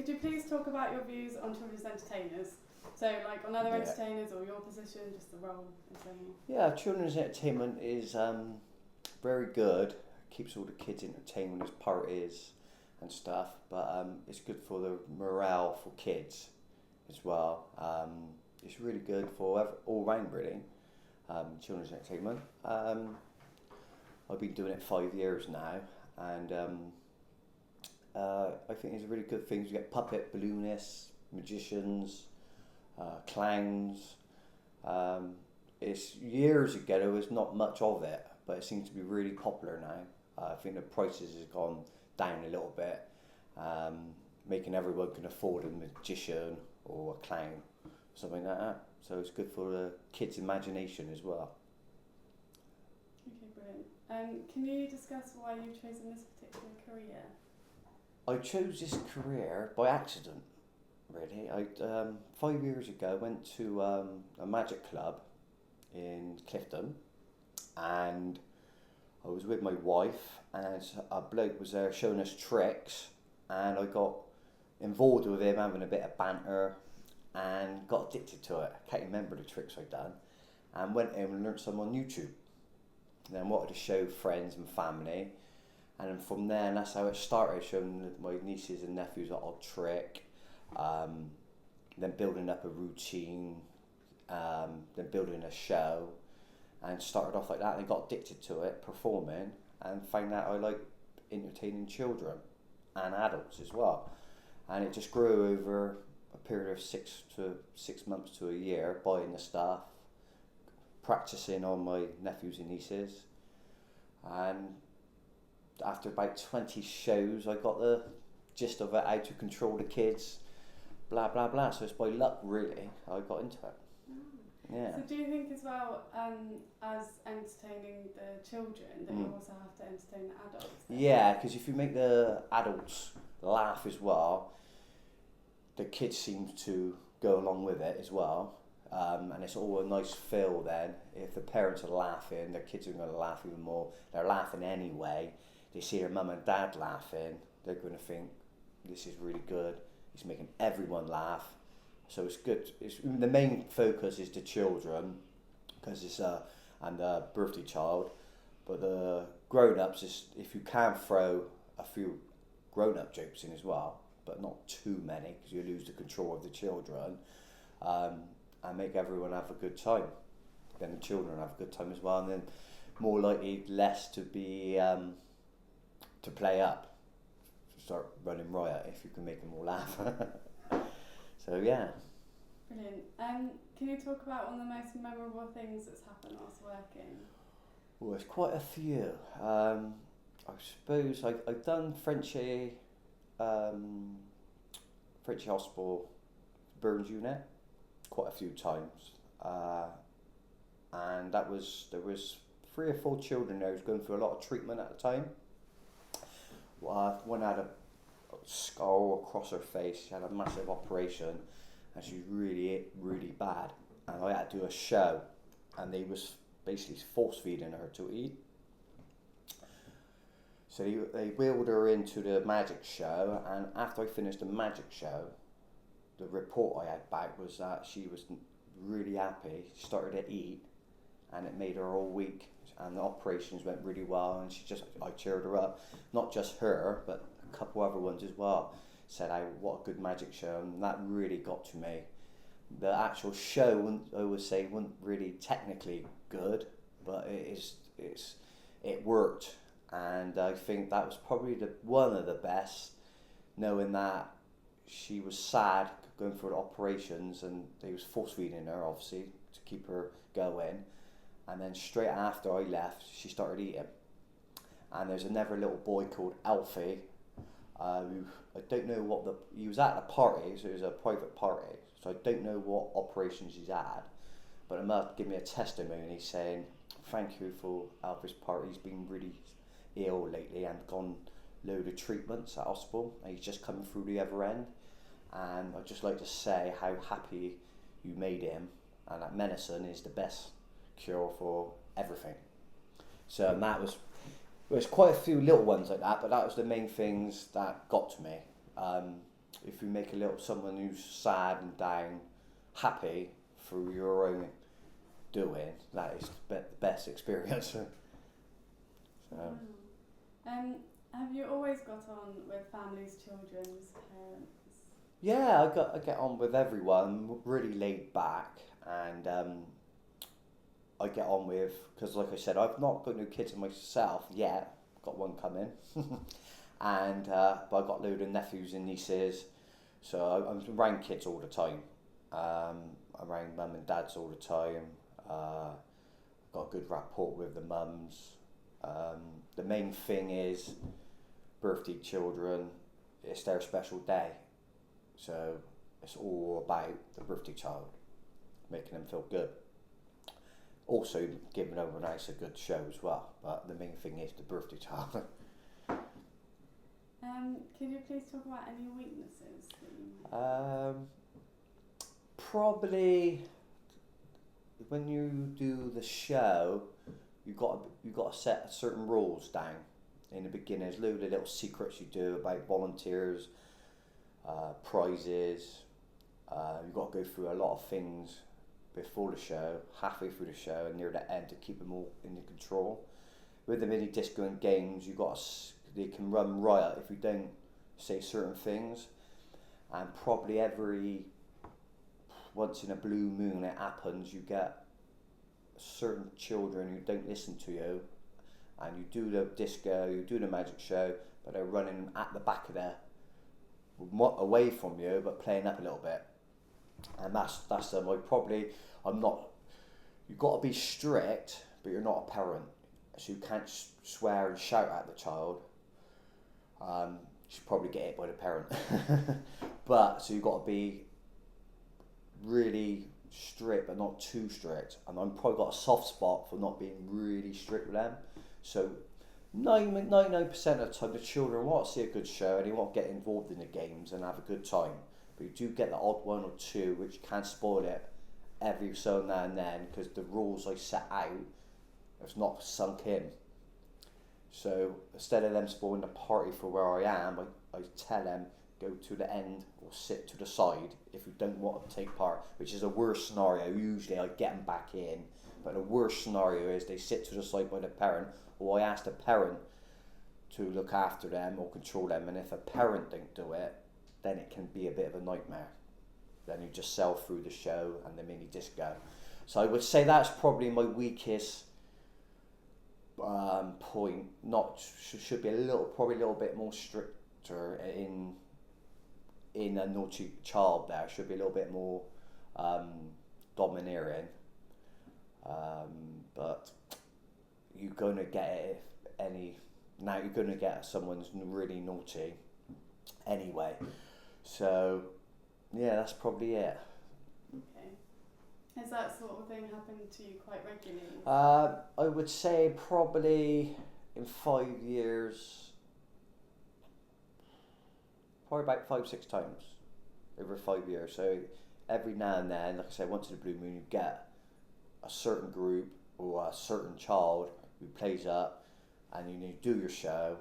could you please talk about your views on children's entertainers? So, like on other entertainers or your position, just the role in general. Yeah, children's entertainment is very good. Keeps all the kids entertained when there's parties and stuff. But it's good for the morale for kids as well. It's really good for all round really. Children's entertainment. I've been doing it 5 years now, and I think it's a really good thing. You get puppet, balloonists, magicians, clowns. It's years ago there was not much of it, but it seems to be really popular now. I think the prices has gone down a little bit, making everyone can afford a magician or a clown, something like that. So it's good for the kids' imagination as well. Okay, brilliant. Can you discuss why you've chosen this particular career? I chose this career by accident, really. 5 years ago, I went to a magic club in Clifton, and I was with my wife, and a bloke was there showing us tricks, and I got involved with him, having a bit of banter, and got addicted to it. I can't remember the tricks I'd done, and went in and learnt some on YouTube. And then wanted to show friends and family, and then from there, and that's how it started, showing my nieces and nephews that odd trick, then building up a routine, then building a show, and started off like that, and got addicted to it, performing, and found out I like entertaining children and adults as well. And it just grew over a period of 6 months to a year, buying the stuff, practicing on my nephews and nieces, and after about 20 shows I got the gist of it, how to control the kids, blah blah blah. So it's by luck really I got into it. Yeah. So do you think as well, as entertaining the children, that you also have to entertain the adults? Then? Yeah, because if you make the adults laugh as well, the kids seem to go along with it as well. And it's all a nice feel then. If the parents are laughing, their kids are going to laugh even more. They're laughing anyway. They see their mum and dad laughing, they're going to think, this is really good. It's making everyone laugh. So it's good. The main focus is the children, because it's and the birthday child. But the grown-ups, is if you can throw a few grown-up jokes in as well, but not too many, because you lose the control of the children. And make everyone have a good time. Then the children have a good time as well, and then more likely less to be to play up, start running riot if you can make them all laugh. So yeah. Brilliant. Can you talk about one of the most memorable things that's happened whilst working? Well, there's quite a few. I suppose I've done Frenchy Hospital Burns Unit quite a few times, and there was 3 or 4 children there who was going through a lot of treatment at the time. One had a skull across her face. She had a massive operation, and she was really, really bad. And I had to do a show, and they was basically force feeding her to eat. So they wheeled her into the magic show, and after I finished the magic show, the report I had back was that she was really happy. She started to eat, and it made her all weak. And the operations went really well, and I cheered her up. Not just her, but a couple other ones as well. Said, what a good magic show, and that really got to me. The actual show, I would say, wasn't really technically good, but it worked, and I think that was probably one of the best, knowing that she was sad going through the operations, and they was force feeding her obviously to keep her going, and then straight after I left she started eating. And there's another little boy called Alfie, who I don't know he was at a party, so it was a private party, so I don't know what operations he's had, but he must give me a testimony saying thank you for Alfie's party. He's been really ill lately and gone load of treatments at hospital, and he's just coming through the other end. And I'd just like to say how happy you made him, and that medicine is the best cure for everything. So and there's quite a few little ones like that, but that was the main things that got to me. if you make a little someone who's sad and down happy through your own doing, that is the best experience. So. Wow. Have you always got on with families, children's parents? Yeah, I get on with everyone, really laid back, and I get on with, because like I said, I've not got no kids myself yet, got one coming, and but I've got a load of nephews and nieces, so I'm around kids all the time, around mum and dads all the time, got a good rapport with the mums. The main thing is birthday children, it's their special day. So it's all about the birthday child, making them feel good. Also giving everyone else a good show as well, but the main thing is the birthday child. Could you please talk about any weaknesses that you might Probably when you do the show, you got to set certain rules down in the beginning. There's loads of little secrets you do about volunteers, prizes. You've got to go through a lot of things before the show, halfway through the show, and near the end to keep them all in control. With the mini disco and games, they can run riot if you don't say certain things, and probably every once in a blue moon it happens. You get certain children who don't listen to you, and you do the disco, you do the magic show, but they're running at the back of there, away from you, but playing up a little bit. And that's I'm not. You've got to be strict, but you're not a parent, so you can't swear and shout at the child. You should probably get hit by the parent. But so you've got to be really strict, but not too strict. And I've probably got a soft spot for not being really strict with them. So 99% of the time, the children want to see a good show and they want to get involved in the games and have a good time. But you do get the odd one or two which can spoil it every so now and then, because the rules I set out have not sunk in. So instead of them spoiling the party for where I am, I tell them go to the end or sit to the side if you don't want to take part, which is a worst scenario. Usually I get them back in, but the worst scenario is they sit to the side by the parent, or I ask the parent to look after them or control them, and if a parent don't do it, then it can be a bit of a nightmare. Then you just sell through the show and the mini disco. So I would say that's probably my weakest point. Should be probably a little bit more stricter in a naughty child. There should be a little bit more domineering. But you're gonna get it now. You're gonna get someone's really naughty anyway. So yeah, that's probably it. Okay. Has that sort of thing happened to you quite regularly? I would say probably in 5 years, probably about 5-6 times over 5 years. So every now and then, like I said, once in a blue moon, you get a certain group or a certain child who plays up, and you do your show,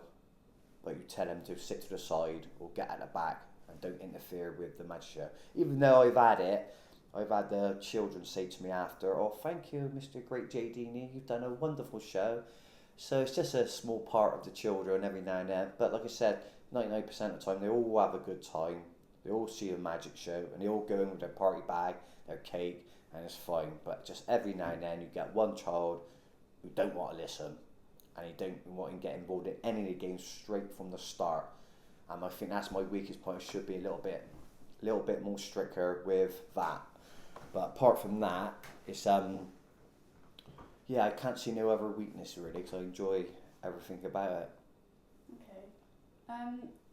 but you tell them to sit to the side or get at the back and don't interfere with the magic show. Even though I've had the children say to me after, "Oh, thank you, Mr. Great Jaydini, you've done a wonderful show." So it's just a small part of the children every now and then. But like I said, 99% of the time, they all have a good time. They all see a magic show, and they all go in with their party bag, their cake, and it's fine. But just every now and then, you get one child who don't want to listen, and he don't want to get involved in any of the games straight from the start. And I think that's my weakest point. I should be a little bit more stricter with that. But apart from that, it's I can't see no other weakness really, because I enjoy everything about it. Okay.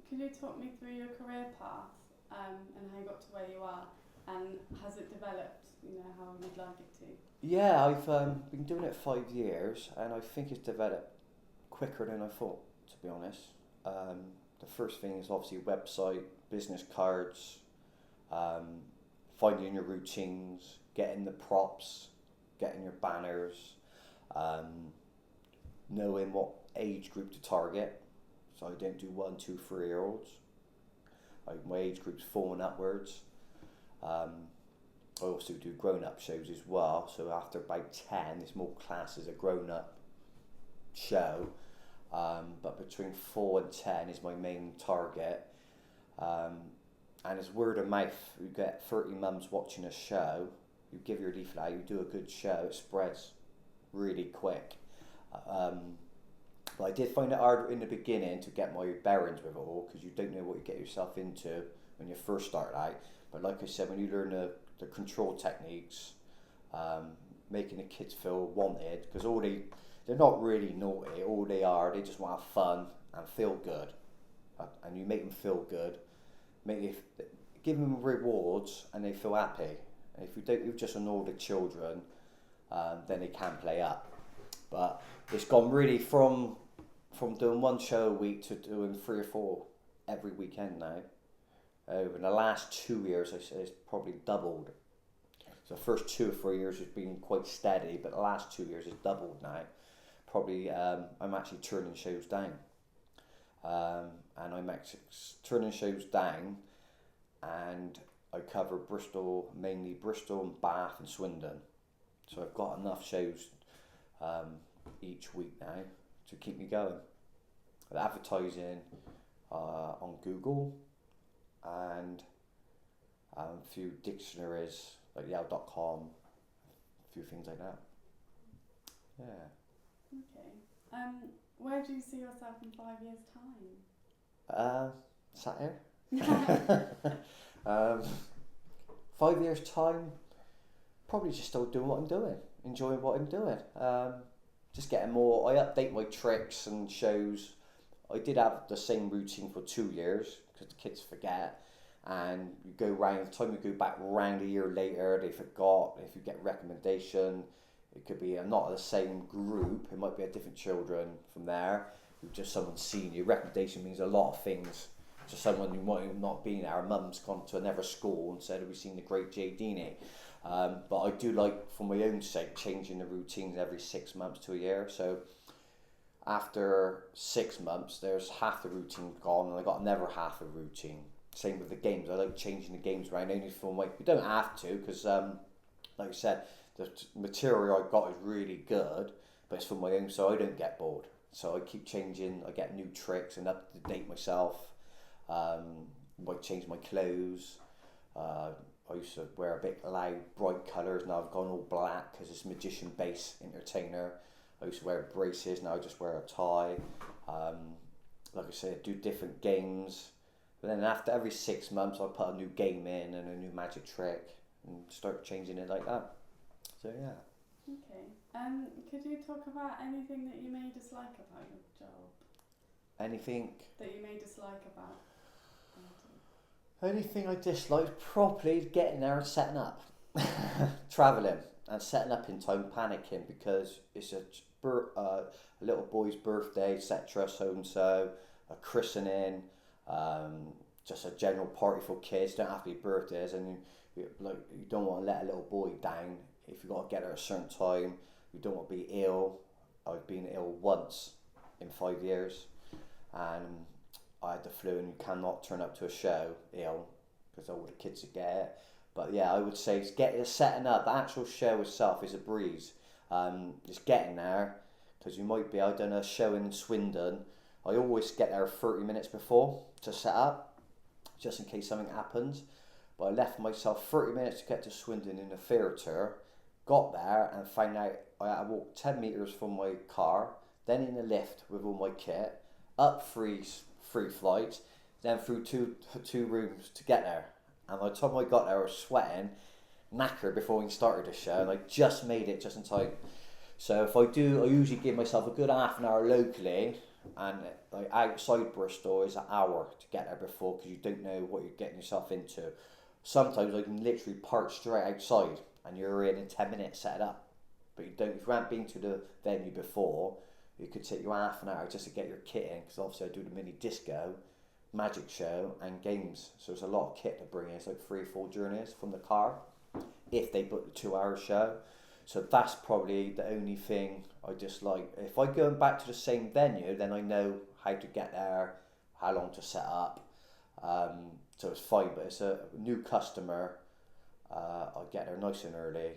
Could you talk me through your career path and how you got to where you are, and has it developed? How you'd like it to? Yeah, I've been doing it 5 years, and I think it's developed quicker than I thought, to be honest. The first thing is obviously website, business cards, finding your routines, getting the props, getting your banners, knowing what age group to target. So I don't do 1, 2, 3-year-olds. My age group's 4 and upwards. I also do grown-up shows as well, so after about 10 it's more classed as a grown-up show, but between 4 and 10 is my main target. And it's word of mouth. You get 30 mums watching a show, you give your leaflet out, you do a good show, it spreads really quick. But I did find it hard in the beginning to get my bearings with it all, because you don't know what you get yourself into when you first start out. But like I said, when you learn the control techniques, making the kids feel wanted, because they're not really naughty, all they are, they just want to have fun and feel good. And you make them feel good, give them rewards, and they feel happy. And if you don't, you're just annoy the children, then they can play up. But it's gone really from doing 1 show a week to doing 3 or 4 every weekend now. Over the last 2 years, it's probably doubled. So the first 2 or 3 years has been quite steady, but the last 2 years it's doubled now. Probably, I'm actually turning shows down. And I'm actually turning shows down, and I cover Bristol, mainly Bristol and Bath and Swindon. So I've got enough shows each week now to keep me going. With advertising on Google, and a few dictionaries like Yale.com, a few things like that. Yeah. Okay. Where do you see yourself in 5 years' time? Sat here. 5 years' time, probably just still doing what I'm doing, enjoying what I'm doing. Just getting more. I update my tricks and shows. I did have the same routine for 2 years because the kids forget, and you go round. The time you go back round a year later, they forgot. If you get recommendation, it could be not the same group. It might be a different children from there. Just someone seen you. Recommendation means a lot of things. Just someone who might have not been there. Our mum's gone to another school and said, "Have we seen the great Jaydini?" But I do like, for my own sake, changing the routines every 6 months to a year. So after 6 months, there's half the routine gone, and I got another half of routine. Same with the games. I like changing the games around only for my. You don't have to, because like I said, the material I got is really good, but it's for my own, so I don't get bored. So I keep changing. I get new tricks and up to date myself. I change my clothes. I used to wear a bit loud, bright colours. Now I've gone all black because it's magician base entertainer. I used to wear braces. Now I just wear a tie. Like I said, do different games. But then after every 6 months, I put a new game in and a new magic trick and start changing it like that. So yeah. Okay. Could you talk about anything that you may dislike about your job? Anything? That you may dislike about Anything I dislike properly getting there and setting up. Travelling and setting up in time, panicking because it's a little boy's birthday, etc. So and so, a christening, just a general party for kids. Don't have to be birthdays, and you don't want to let a little boy down. If you got to get there at a certain time, you don't want to be ill. I've been ill once in 5 years, and I had the flu, and you cannot turn up to a show ill because all the kids would get it. But yeah, I would say setting up. The actual show itself is a breeze. Just getting there, because you might be. I done a show in Swindon. I always get there 30 minutes before to set up, just in case something happens. But I left myself 30 minutes to get to Swindon in the theatre. Got there and found out I had to walk 10 metres from my car, then in the lift with all my kit, up three flights, then through two rooms to get there. And by the time I got there, I was sweating, knackered before we started the show, and I just made it just in time. So if I do, I usually give myself a good half an hour locally, and like outside Bristol is an hour to get there before, because you don't know what you're getting yourself into. Sometimes I can literally park straight outside, and you're in 10 minutes set it up. But you don't. If you haven't been to the venue before, it could take you half an hour just to get your kit in, because obviously I do the mini disco, magic show and games, so there's a lot of kit to bring in. It's like 3 or 4 journeys from the car if they book the 2-hour show. So that's probably the only thing I dislike. If I go back to the same venue, then I know how to get there, how long to set up. So it's fine, but it's a new customer. I get there nice and early,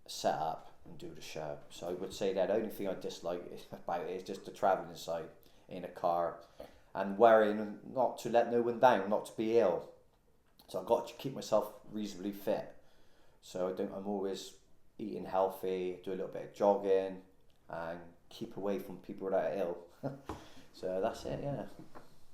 set up and do the show. So I would say that the only thing I dislike about it is just the travelling side in a car and worrying not to let no one down, not to be ill. So I've got to keep myself reasonably fit. So I'm always eating healthy, do a little bit of jogging and keep away from people that are ill. So that's it, yeah.